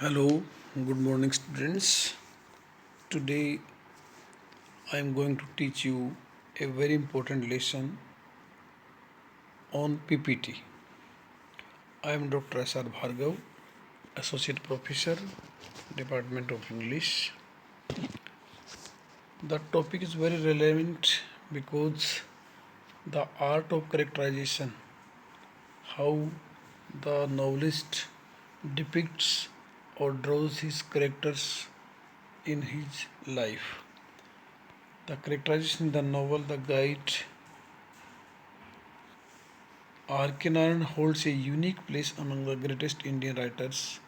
Hello, good morning, students. Today I am going to teach you a very important lesson on PPT. I am Dr. S.R. Bhargav, Associate Professor, Department of English. The topic is very relevant because the art of characterization, how the novelist depicts or draws his characters in his life. The characterization in the novel, The Guide, R.K.NARAYAN holds a unique place among the greatest Indian writers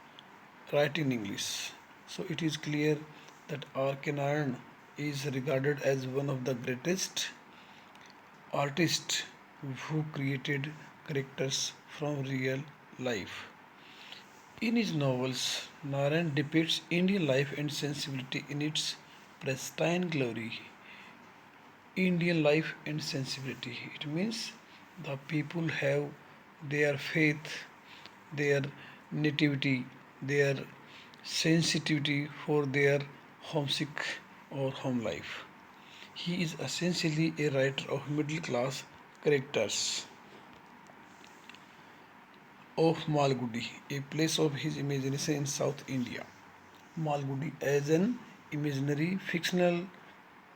writing in English. So it is clear that R.K.NARAYAN is regarded as one of the greatest artists who created characters from real life. In his novels, Narayan depicts Indian life and sensibility in its pristine glory. Indian life and sensibility. It means the people have their faith, their nativity, their sensitivity for their homesick or home life. He is essentially a writer of middle class characters of Malgudi, a place of his imagination in South India. Malgudi as an imaginary fictional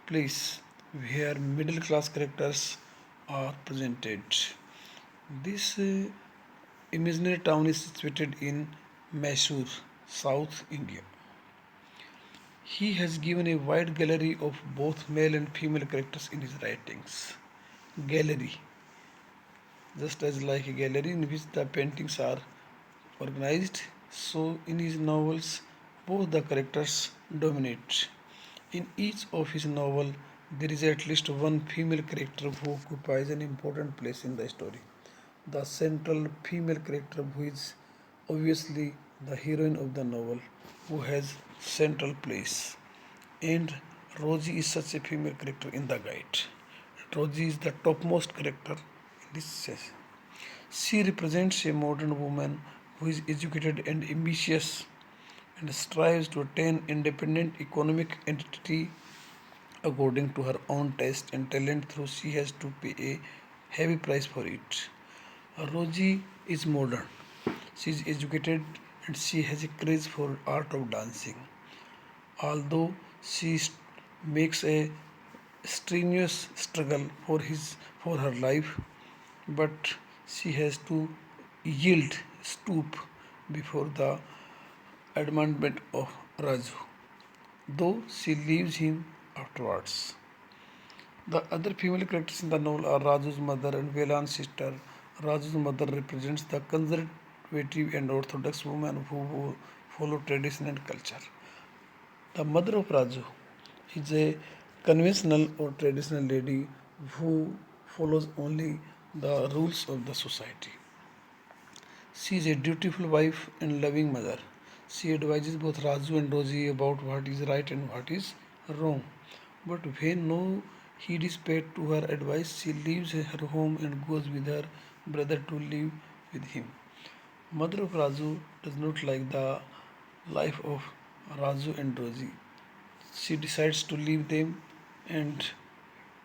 place where middle class characters are presented. This imaginary town is situated in Mysore, South India. He has given a wide gallery of both male and female characters in his writings. Gallery, just as like a gallery in which the paintings are organized, so in his novels both the characters dominate. In each of his novels, there is at least one female character who occupies an important place in the story. The central female character who is obviously the heroine of the novel, who has central place. And Rosie is such a female character in the guide. Rosie is the topmost character in this session. She represents a modern woman who is educated and ambitious and strives to attain independent economic entity according to her own taste and talent, through she has to pay a heavy price for it. Rosie is modern. She is educated and she has a craze for art of dancing. Although she makes a strenuous struggle for her life, but she has to stoop before the admonishment of Raju, though she leaves him afterwards. The other female characters in the novel are Raju's mother and Velan's sister. Raju's mother represents the conservative and orthodox woman who follow tradition and culture. The mother of Raju is a conventional or traditional lady who follows only the rules of the society. She is a dutiful wife and loving mother. She advises both Raju and Rosie about what is right and what is wrong. But when no heed is paid to her advice, she leaves her home and goes with her brother to live with him. Mother of Raju does not like the life of Raju and Rosie. She decides to leave them and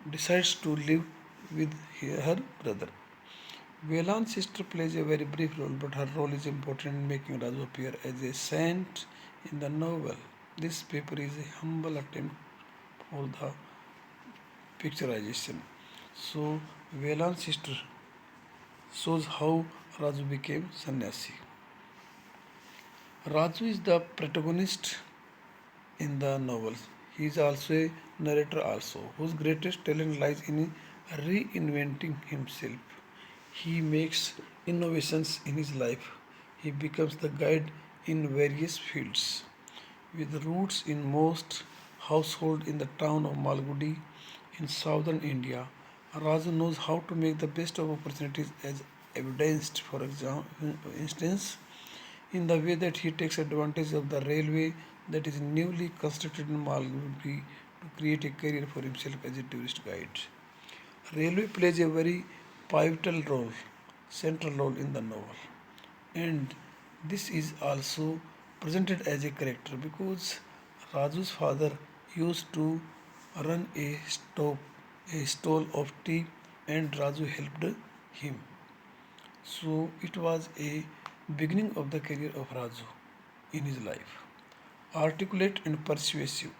decides to live with her brother. Velan's sister plays a very brief role, but her role is important in making Raju appear as a saint in the novel. This paper is a humble attempt for the picturization. So, Velan's sister shows how Raju became sannyasi. Raju is the protagonist in the novel. He is also a narrator whose greatest talent lies in reinventing himself. He makes innovations in his life. He becomes the guide in various fields. With roots in most household in the town of Malgudi in southern India, Raju knows how to make the best of opportunities as evidenced, for instance, in the way that he takes advantage of the railway that is newly constructed in Malgudi to create a career for himself as a tourist guide. Railway plays a very pivotal role, central role in the novel, and this is also presented as a character because Raju's father used to run a stall of tea, and Raju helped him. So it was a beginning of the career of Raju in his life. Articulate and persuasive.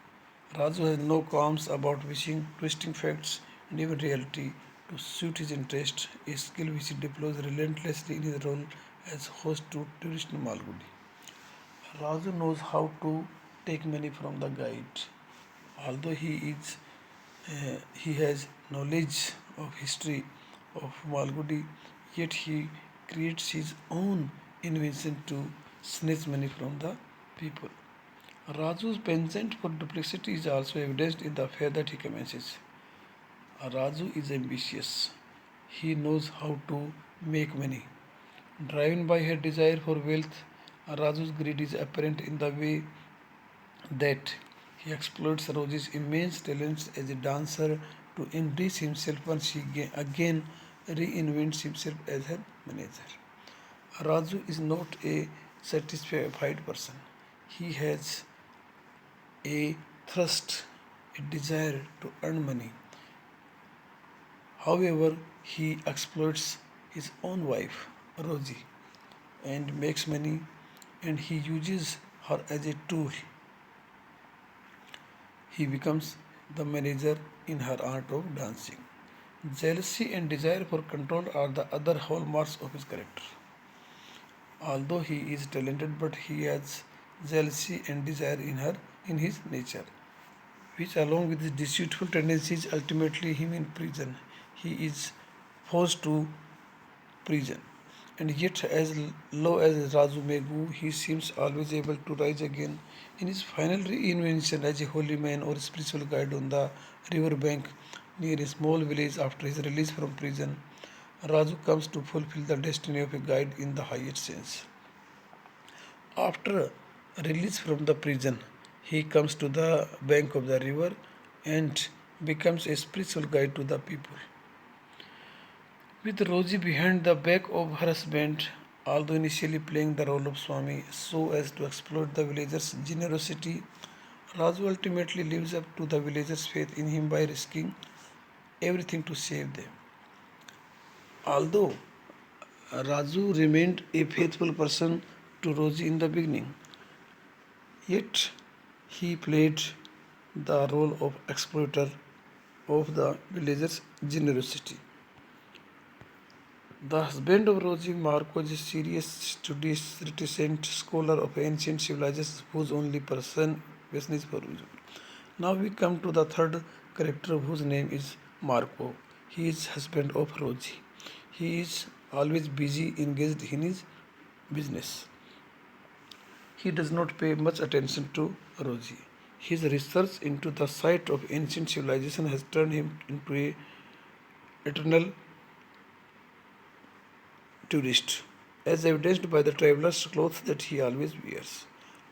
Raju has no qualms about wishing, twisting facts and even reality to suit his interest, a skill which he deploys relentlessly in his role as host to tourist in Malgudi. Raju knows how to take money from the guide. Although he has knowledge of history of Malgudi, yet he creates his own invention to snatch money from the people. Raju's penchant for duplicity is also evidenced in the affair that he commences. Raju is ambitious. He knows how to make money. Driven by her desire for wealth, Raju's greed is apparent in the way that he exploits Rose's immense talents as a dancer to enrich himself once he again reinvents himself as her manager. Raju is not a satisfied person. He has a thirst, a desire to earn money. However, he exploits his own wife, Rosie, and makes money, and he uses her as a tool. He becomes the manager in her art of dancing. Jealousy and desire for control are the other hallmarks of his character. Although he is talented, but he has jealousy and desire in his nature, which along with his deceitful tendencies ultimately him in prison. He is forced to prison. And yet, as low as Raju may go, he seems always able to rise again. In his final reinvention as a holy man or spiritual guide on the river bank near a small village after his release from prison, Raju comes to fulfill the destiny of a guide in the highest sense. After release from the prison, he comes to the bank of the river and becomes a spiritual guide to the people. With Rosie behind the back of her husband, although initially playing the role of Swami so as to exploit the villagers' generosity, Raju ultimately lives up to the villagers' faith in him by risking everything to save them. Although Raju remained a faithful person to Rosie in the beginning, yet he played the role of exploiter of the villagers' generosity. The husband of Rosie, Marco, is a serious, studious, reticent scholar of ancient civilizations whose only passion is for wisdom. Now we come to the third character whose name is Marco. He is husband of Rosie. He is always busy, engaged in his business. He does not pay much attention to Rosie. His research into the site of ancient civilization has turned him into a eternal tourist, as evidenced by the traveler's clothes that he always wears.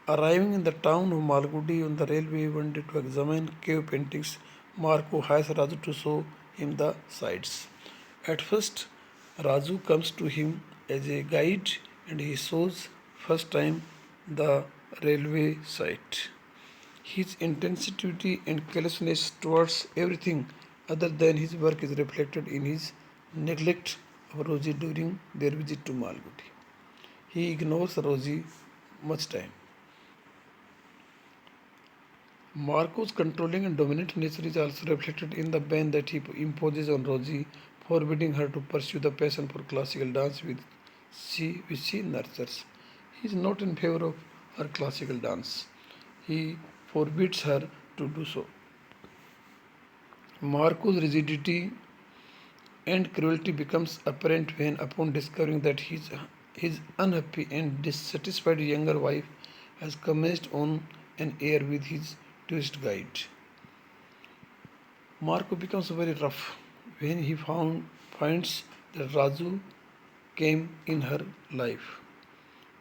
Arriving in the town of Malgudi on the railway one day to examine cave paintings, Marco hires Raju to show him the sights. At first, Raju comes to him as a guide and he shows first time the railway site. His intensity and carelessness towards everything other than his work is reflected in his neglect of Rosie during their visit to Malgudi. He ignores Rosie much time. Marco's controlling and dominant nature is also reflected in the ban that he imposes on Rosie, forbidding her to pursue the passion for classical dance which she nurtures. He is not in favor of her classical dance. He forbids her to do so. Marco's rigidity and cruelty becomes apparent when, upon discovering that his unhappy and dissatisfied younger wife has commenced on an air with his tourist guide. Marco becomes very rough when he finds that Raju came in her life.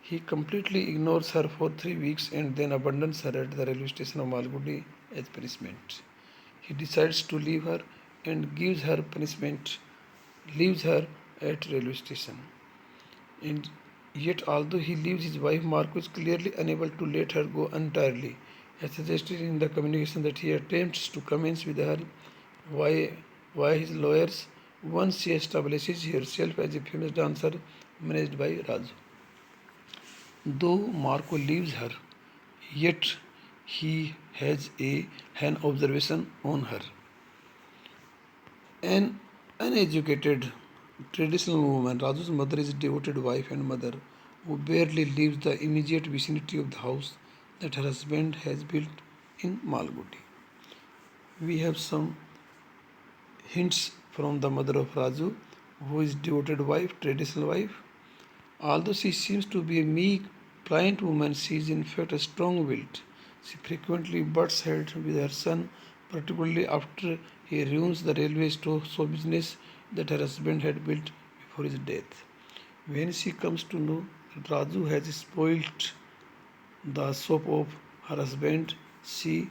He completely ignores her for 3 weeks and then abandons her at the railway station of Malgudi as punishment. He decides to leave her and gives her punishment, leaves her at railway station. And Yet, although he leaves his wife, Marco is clearly unable to let her go entirely. As suggested in the communication that he attempts to commence with her why, why his lawyers once she establishes herself as a famous dancer managed by Raju. Though Marco leaves her, yet he has an observation on her. An uneducated traditional woman, Raju's mother is a devoted wife and mother who barely leaves the immediate vicinity of the house that her husband has built in Malgudi. We have some hints from the mother of Raju, who is devoted wife, traditional wife. Although she seems to be a meek, pliant woman, she is in fact a strong-willed. She frequently butts heads with her son, particularly after he ruins the railway show business that her husband had built before his death. When she comes to know that Raju has spoilt the soap of her husband, she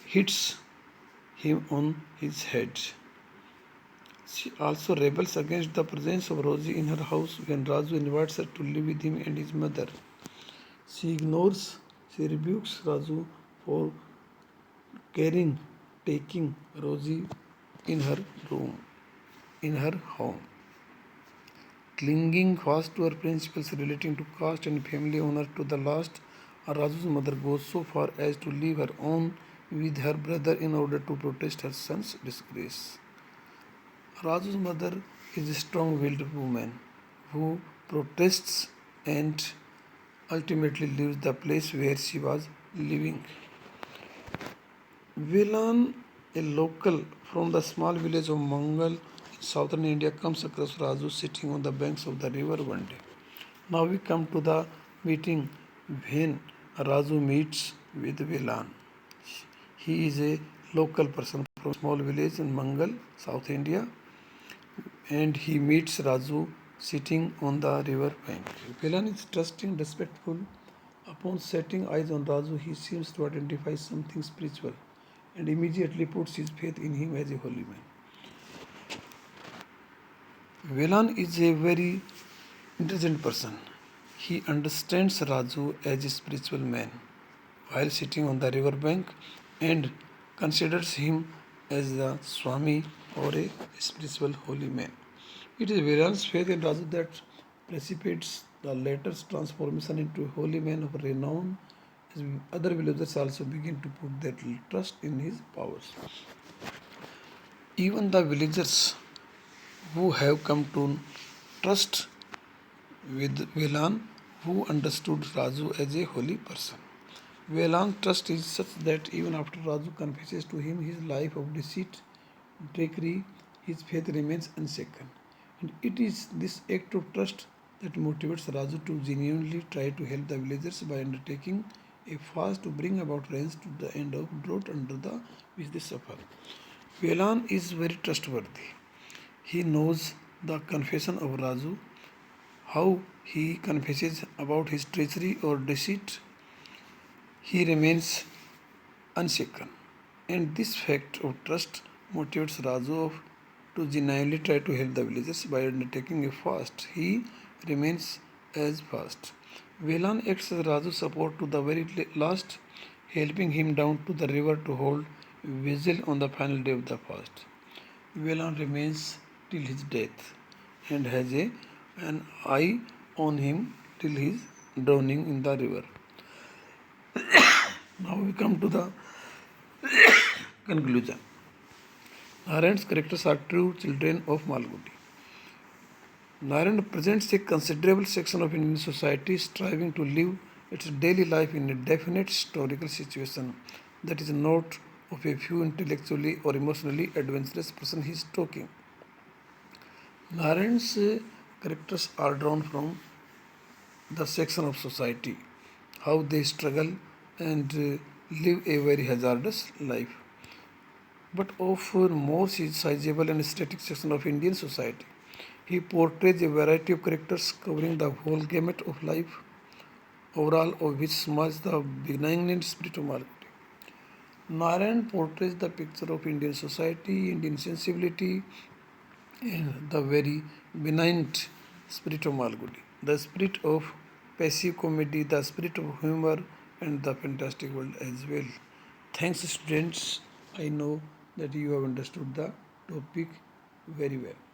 hits him on his head. She also rebels against the presence of Rosie in her house when Raju invites her to live with him and his mother. She rebukes Raju for taking Rosie in her room, in her home. Clinging fast to her principles relating to caste and family honor to the last, Raju's mother goes so far as to leave her own with her brother in order to protest her son's disgrace. Raju's mother is a strong-willed woman who protests and ultimately leaves the place where she was living. Velan, a local from the small village of Mangal in southern India, comes across Raju sitting on the banks of the river one day. Now we come to the meeting when Raju meets with Velan. He is a local person from small village in Mangal, South India, and he meets Raju sitting on the river bank. Velan is trusting, respectful. Upon setting eyes on Raju, he seems to identify something spiritual and immediately puts his faith in him as a holy man. Velan is a very intelligent person. He understands Raju as a spiritual man while sitting on the river bank and considers him as the Swami or a spiritual holy man. It is Velan's faith in Raju that precipitates the latter's transformation into a holy man of renown, as other villagers also begin to put their trust in his powers. Even the villagers who have come to trust with Velan, who understood Raju as a holy person. Velan's trust is such that even after Raju confesses to him his life of deceit, trickery, his faith remains unshaken. And it is this act of trust that motivates Raju to genuinely try to help the villagers by undertaking a fast to bring about rains to the end of drought under the which they suffer. Velan is very trustworthy. He knows the confession of Raju, how he confesses about his treachery or deceit. He remains unshaken. And this fact of trust motivates Raju to genuinely try to help the villagers by undertaking a fast. He remains as fast. Velan acts as Raju's support to the very last, helping him down to the river to hold vigil on the final day of the fast. Velan remains till his death and has an eye on him till his drowning in the river. Now we come to the conclusion. Narayan's characters are true children of Malgudi. Narayan represents a considerable section of Indian society striving to live its daily life in a definite historical situation that is not of a few intellectually or emotionally adventurous person he is talking. Narayan's characters are drawn from the section of society, how they struggle and live a very hazardous life, but of more sizable and static section of Indian society. He portrays a variety of characters covering the whole gamut of life, overall of which smiles the benignant spirit of Malgudi. Narayan portrays the picture of Indian society, Indian sensibility, and the very benign spirit of Malgudi. the spirit of passive comedy, the spirit of humor, and the fantastic world as well. Thanks, students. I know that you have understood the topic very well.